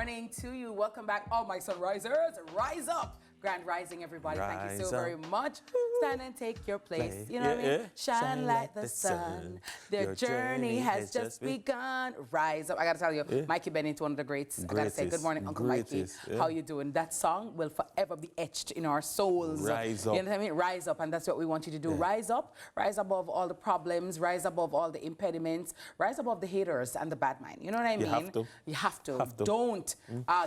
morning to you. Welcome back, all my sunrisers. Rise up. Grand rising, everybody. Thank you so very much. Stand and take your place. You know what I mean? Shine like the sun. Their journey has just begun. Rise up. I got to tell you, Mikey Bennett's one of the greats. I got to say, good morning, Uncle Mikey. How you doing? That song will forever be etched in our souls. Rise up. You know what I mean? Rise up, and that's what we want you to do. Rise up. Rise above all the problems. Rise above all the impediments. Rise above the haters and the bad mind. You know what I mean? You have to. You have to. Don't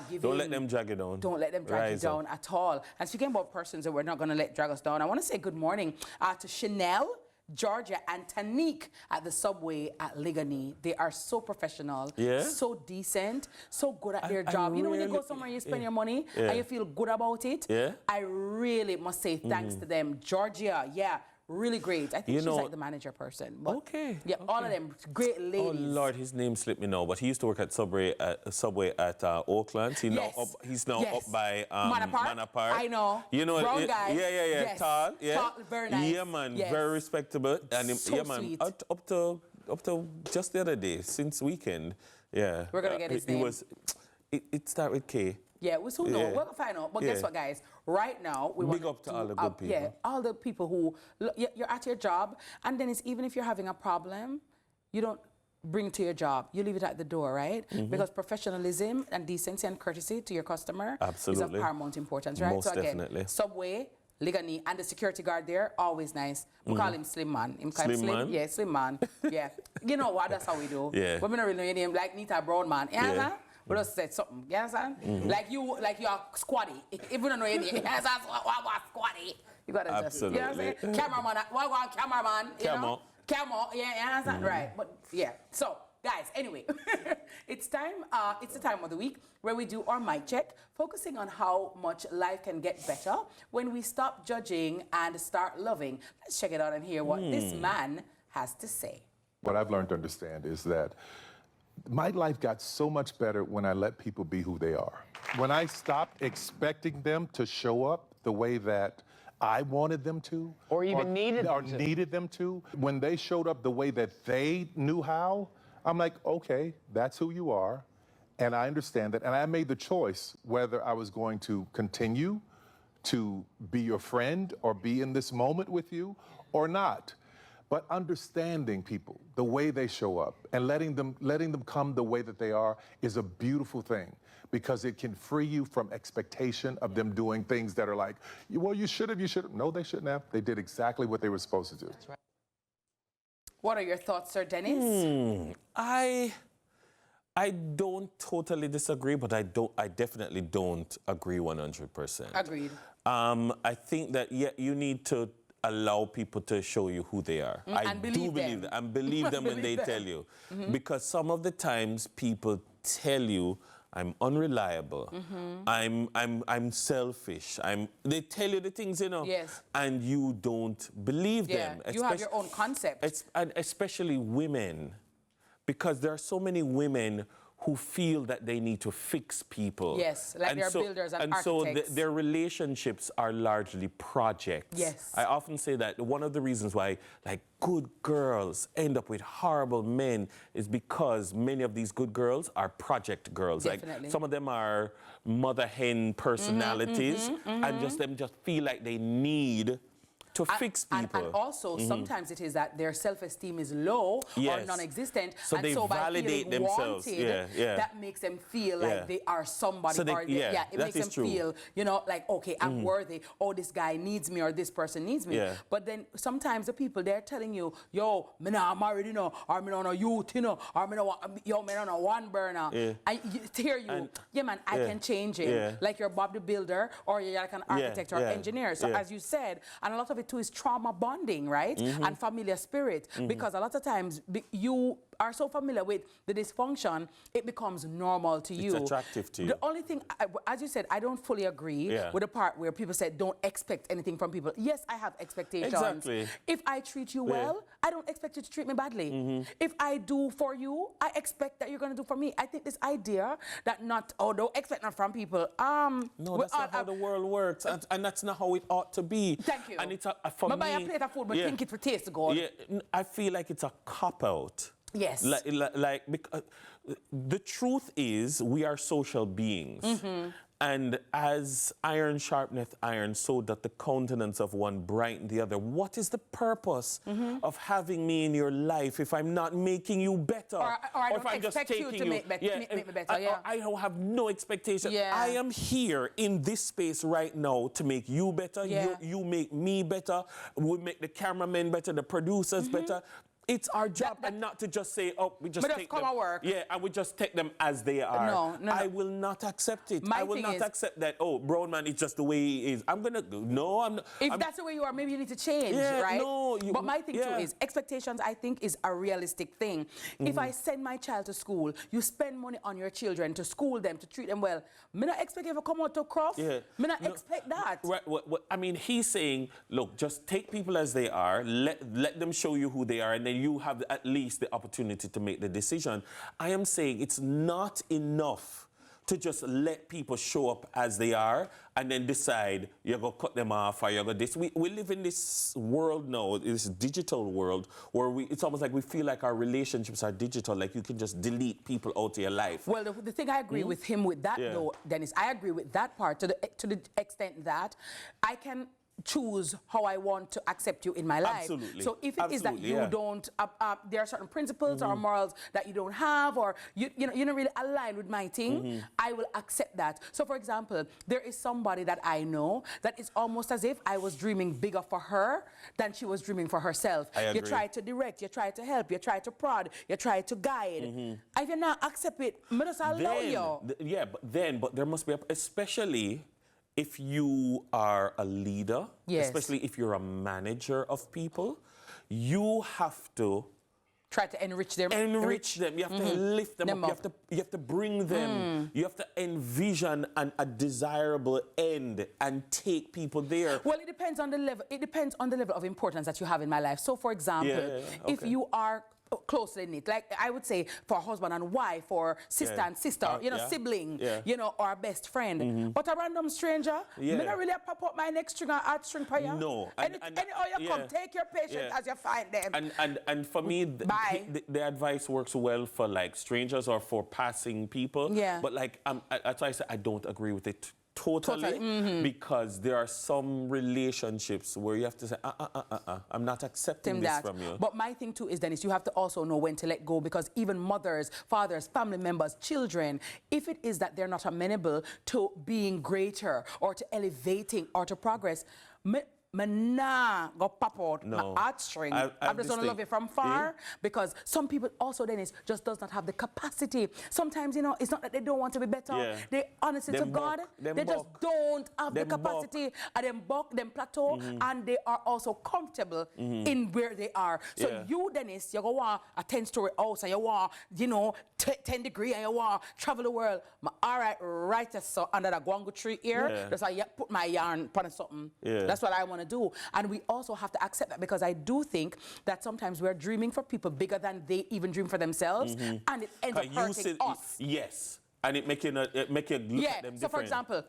give in. Don't let them drag you down. Don't let them drag you down at all. And speaking about persons that we're not going to let drag us down, I want to say good morning to Chanel, Georgia, and Tanique at the subway at Ligani. They are so professional, so decent, so good at their job. You know when you go somewhere, you spend your money, and you feel good about it? I really must say thanks to them. Georgia, really great. I think she's like the manager person. But yeah, all of them great ladies. Oh Lord, his name slipped me now, but he used to work at Subway at Oakland. He's now up by Manor Park. I know. You know, brown guy. Yeah. Tall, Tall, very nice. Yeah, man, very respectable. And so sweet. Up to just the other day, since weekend. Yeah. We're gonna get his name. It started with K. Yeah, we'll soon know. We'll find out. But guess what, guys? Right now, we want big up to all the good people. Yeah, all the people who you're at your job, and then it's even if you're having a problem, you don't bring it to your job. You leave it at the door, right? Because professionalism and decency and courtesy to your customer is of paramount importance, right? Most definitely. Subway, Ligani, and the security guard there, always nice. We call him Slim Man. Slim Man? Yeah, Slim Man. Yeah. You know what? That's how we do. Yeah. Women don't really know your name like Nita Brown Man. Yeah. But just said something, you understand? Like you're squatty. If you don't know any, you understand? Squatty. You gotta just, you know what I'm saying? Cameraman, cameraman, you know? Camo, you understand? Right, but yeah. So, guys, anyway, it's the time of the week where we do our mic check, focusing on how much life can get better when we stop judging and start loving. Let's check it out and hear what this man has to say. What I've learned to understand is that my life got so much better when I let people be who they are. When I stopped expecting them to show up the way that I wanted them to. Or even needed them to. When they showed up the way that they knew how, I'm like, okay, that's who you are. And I understand that. And I made the choice whether I was going to continue to be your friend or be in this moment with you or not. But understanding people, the way they show up, and letting them come the way that they are is a beautiful thing, because it can free you from expectation of them doing things that are like, well, you should have. No, they shouldn't have. They did exactly what they were supposed to do. That's right. What are your thoughts, Sir Dennis? I don't totally disagree, but I definitely don't agree 100%. Agreed. I think that you need to allow people to show you who they are. I do believe that. And believe them when they tell you. Because some of the times people tell you, I'm unreliable, I'm selfish, they tell you the things, you know, and you don't believe them. You have your own concept. Especially women, because there are so many women who feel that they need to fix people. Yes, like they're builders and architects. So their relationships are largely projects. Yes. I often say that one of the reasons why like good girls end up with horrible men is because many of these good girls are project girls. Definitely. Like some of them are mother hen personalities and just feel like they need to fix people. And also, sometimes it is that their self-esteem is low or non-existent. So they validate themselves. That makes them feel like they are somebody. So it makes them feel, you know, like, okay, I'm worthy. Oh, this guy needs me or this person needs me. But then sometimes the people, they're telling you, yo, me not married, you know, or me not a youth, you know, or me not a one burner. And to hear you, man, I can change it. Like you're Bob the Builder or you're like an architect or engineer. So as you said, and a lot of it too is trauma bonding, right? And familiar spirit, because a lot of times you are so familiar with the dysfunction, it becomes normal to you. It's attractive to you. The only thing, as you said, I don't fully agree with the part where people said don't expect anything from people. Yes, I have expectations. Exactly. If I treat you well, I don't expect you to treat me badly. If I do for you, I expect that you're going to do for me. I think this idea that don't expect not from people. No, that's not how the world works, and that's not how it ought to be. Thank you. And it's for me. Buy a plate of food, but think it for taste good. Yeah, I feel like it's a cop-out Yes. Because the truth is, we are social beings. And as iron sharpeneth iron, so doth the countenance of one brighten the other. What is the purpose of having me in your life if I'm not making you better? Or I if don't I'm just expect taking you to make me better. I don't have no expectation. Yeah. I am here in this space right now to make you better. Yeah. You make me better. We make the cameramen better, the producers better. It's our job, and not to just say, oh, we just take them. Come and work. Yeah, and we just take them as they are. No. I will not accept it. My I will thing not is, accept that, oh, brown man is just the way he is. I'm not. If that's the way you are, maybe you need to change, Yeah, right? no, But my thing too is, expectations, I think, is a realistic thing. If I send my child to school, you spend money on your children to school them, to treat them well. Me not expect you to come out to cross. Yeah. Me not expect that. Right, I mean, he's saying, look, just take people as they are, let them show you who they are, and then you have at least the opportunity to make the decision. I am saying it's not enough to just let people show up as they are and then decide you're going to cut them off or you're going to this. We live in this world now, this digital world, where it's almost like we feel like our relationships are digital, like you can just delete people out of your life. Well, the thing I agree with him with that, though, Dennis, I agree with that part to the extent that I can choose how I want to accept you in my life. Absolutely. So if it is that you don't, there are certain principles or morals that you don't have, or you don't really align with my thing, I will accept that. So for example, there is somebody that I know that it's almost as if I was dreaming bigger for her than she was dreaming for herself. I agree. You try to direct, you try to help, you try to prod, you try to guide. If you not accept it, I just allow you. But there must be, especially if you are a leader, especially if you're a manager of people, you have to try to enrich them. Enrich them. You have to lift them up. You have to bring them. You have to envision a desirable end and take people there. Well, it depends on the level. It depends on the level of importance that you have in my life. So, for example, if you are closely knit, like I would say for husband and wife, or sister and sister, sibling, or a best friend. But a random stranger, me not really pop up my next string or heart string for you. No. Any you come, take your patience as you find them. And for me, the advice works well for like strangers or for passing people. Yeah. But like, that's why I say I don't agree with it totally. Because there are some relationships where you have to say, I'm not accepting this from you. But my thing too is, Dennis, you have to also know when to let go, because even mothers, fathers, family members, children, if it is that they're not amenable to being greater or to elevating or to progress, nah, go pop out my heartstring. I'm just gonna love you from far, because some people also, Dennis, just does not have the capacity. Sometimes, it's not that they don't want to be better. They honestly to God, they just don't have the capacity. And them buck, them plateau, and they are also comfortable in where they are. So you, Dennis, you go want a 10-story house, and you want, 10 degree, and you want travel the world. All right, so under the guango tree here, that's why I put my yarn upon something. That's what I want to do. And we also have to accept that, because I do think that sometimes we're dreaming for people bigger than they even dream for themselves, and it ends up hurting us. Yes, and it make you look at them different. So for example,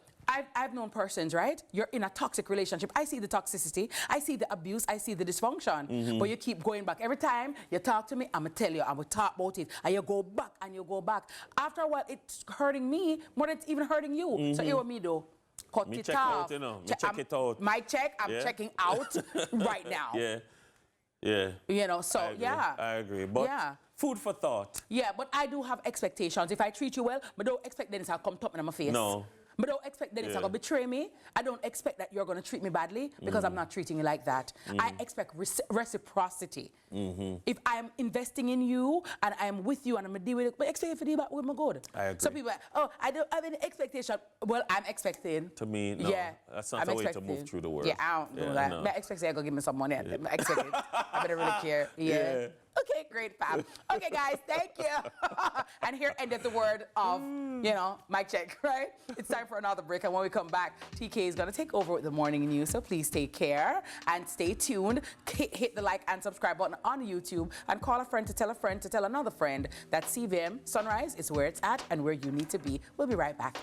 I've known persons, right? You're in a toxic relationship. I see the toxicity, I see the abuse, I see the dysfunction, but you keep going back. Every time you talk to me, I'm gonna tell you, I will talk about it, and you go back and you go back. After a while, it's hurting me more than it's even hurting you. So you and me though. Cut it off. Check it out. My check, I'm checking out right now. So I agree. But food for thought. Yeah, but I do have expectations. If I treat you well, but don't expect Dennis I'll come top in my face. No. But don't expect Dennis you're going to betray me. I don't expect that you're going to treat me badly, because I'm not treating you like that. I expect reciprocity. If I'm investing in you and I'm with you and I'm going to deal with it, but expect you to deal with my good. I agree. Some people are, oh, I don't have any expectation. Well, I'm expecting. To me, no. That's not the way to move through the world. Yeah, I don't do that. No. I expect you're going to give me some money. I expect it. I better really care. Yeah. Okay, great, fam. Okay, guys, thank you. And here ended the word of, mic check, right? It's time for another break, and when we come back, TK is going to take over with the morning news, so please take care and stay tuned. Hit the like and subscribe button on YouTube, and call a friend to tell another friend that CVM Sunrise is where it's at and where you need to be. We'll be right back.